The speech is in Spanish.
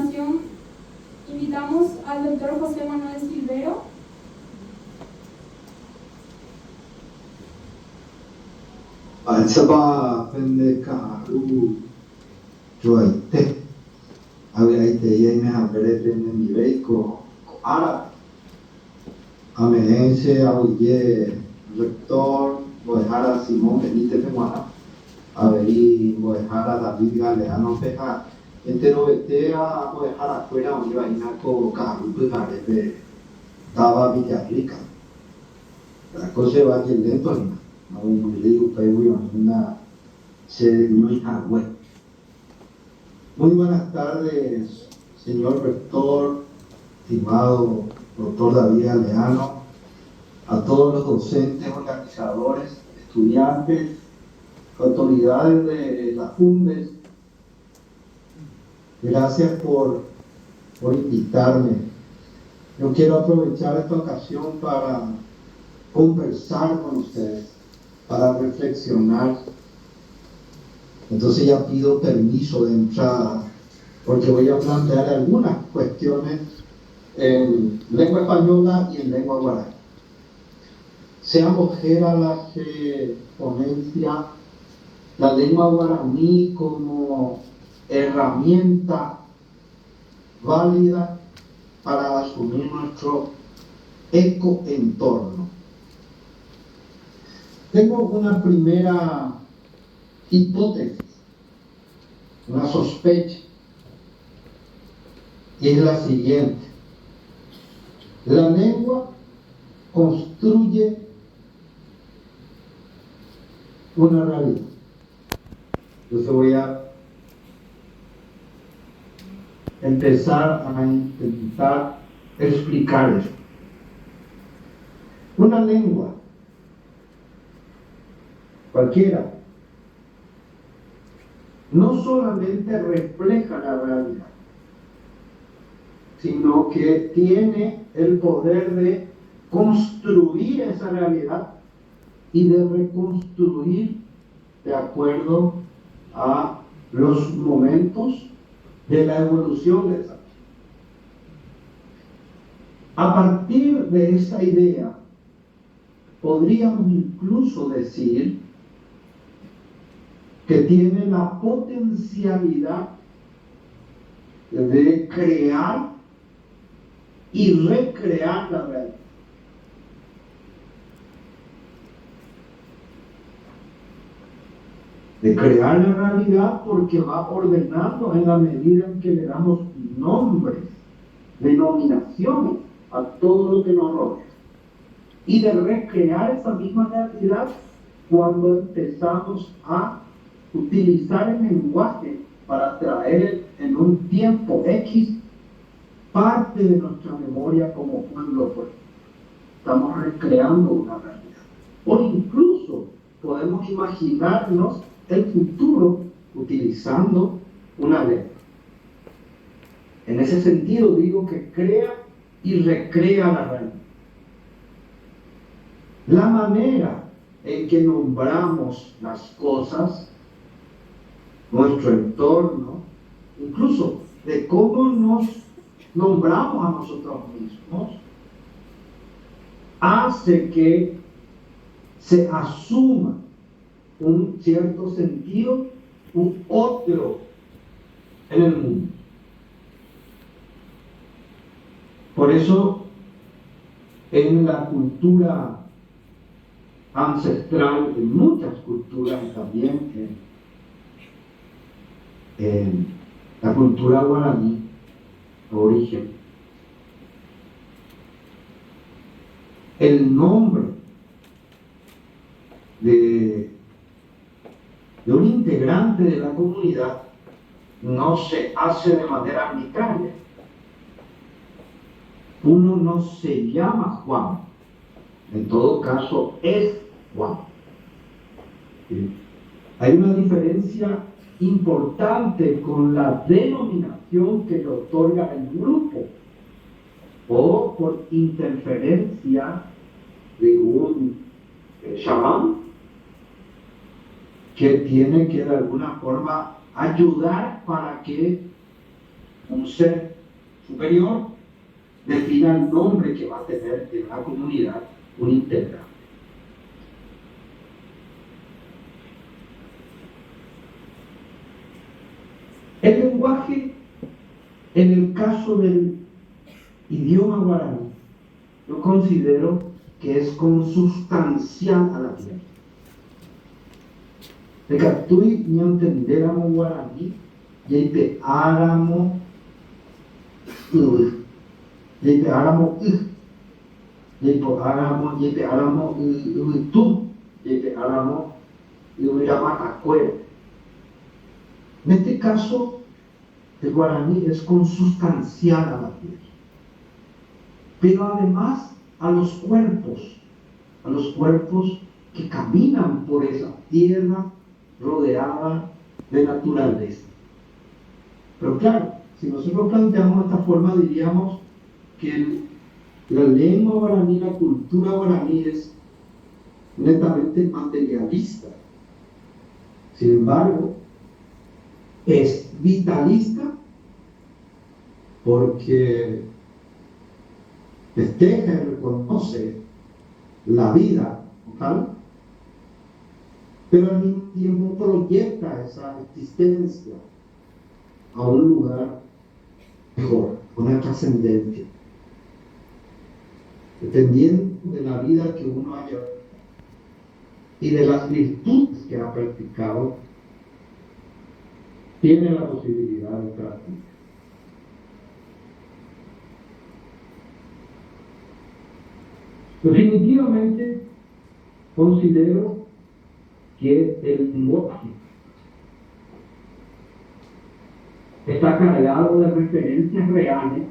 continuación, invitamos al doctor José Manuel Silvero. Alzaba pendekaru joite aite yeme habere pende miveiko ara amense auye rector Boejara Simón Benítez Peguana averi Boejara David Galeano Peja entero betea Boejara fuera univa inako karupe garepe daba Villarrica la cosa va que lento Muy buenas tardes, señor rector, estimado doctor David Galeano, a todos los docentes, organizadores, estudiantes, autoridades de las UNDES. Gracias por invitarme. Yo quiero aprovechar esta ocasión para conversar con ustedes, para reflexionar. Entonces ya pido permiso de entrada, porque voy a plantear algunas cuestiones en lengua española y en lengua guaraní. Se abojera la ponencia la lengua guaraní como herramienta válida para asumir nuestro ecoentorno. Tengo una primera hipótesis, una sospecha, y es la siguiente. La lengua construye una realidad. Entonces voy a empezar a intentar explicar esto. Una lengua cualquiera no solamente refleja la realidad, sino que tiene el poder de construir esa realidad y de reconstruir de acuerdo a los momentos de la evolución de esa. A partir de esa idea, podríamos incluso decir que tiene la potencialidad de crear y recrear la realidad. De crear la realidad porque va ordenando en la medida en que le damos nombres, denominaciones a todo lo que nos rodea. Y de recrear esa misma realidad cuando empezamos a utilizar el lenguaje para traer en un tiempo X parte de nuestra memoria como pueblo. Estamos recreando una realidad. O incluso podemos imaginarnos el futuro utilizando una lengua. En ese sentido digo que crea y recrea la realidad. La manera en que nombramos las cosas, nuestro entorno, incluso de cómo nos nombramos a nosotros mismos, hace que se asuma un cierto sentido, un otro en el mundo. Por eso, en la cultura ancestral, en muchas culturas y también en la cultura guaraní, origen, el nombre de un integrante de la comunidad no se hace de manera arbitraria. Uno no se llama Juan, en todo caso es Juan. ¿Sí? Hay una diferencia importante con la denominación que le otorga el grupo o por interferencia de un chamán que tiene que de alguna forma ayudar para que un ser superior, defina el nombre que va a tener en la comunidad un integrante. El lenguaje, en el caso del idioma guaraní, yo considero que es consustancial a la tierra. De Catui ni entenderamos guaraní, yeite áramo, yeite áramo, yeite áramo, tú, yeite áramo, llama acuerdo. En este caso, el guaraní es consustancial a la tierra, pero además a los cuerpos que caminan por esa tierra rodeada de naturaleza. Pero claro, si nosotros planteamos de esta forma, diríamos que la lengua guaraní, la cultura guaraní es netamente materialista. Sin embargo, es vitalista porque festeja y reconoce la vida local, pero al mismo tiempo proyecta esa existencia a un lugar mejor, una trascendencia, dependiendo de la vida que uno haya y de las virtudes que ha practicado, tiene la posibilidad de practicar. Definitivamente considero que el lenguaje está cargado de referencias reales